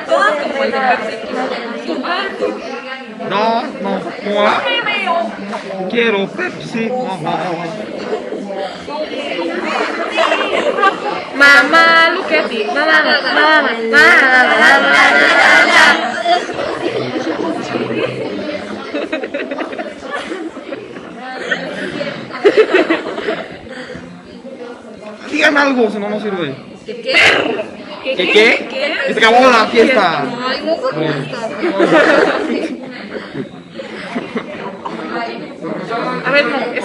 Todas como el de Pepsi. No, no, no. Quiero Pepsi. Mamá, look at me. Digan algo, si no, no sirve. ¿Qué? ¿Qué? ¿Qué? Que se acabó la fiesta. Ay, no contestas. A ver, no.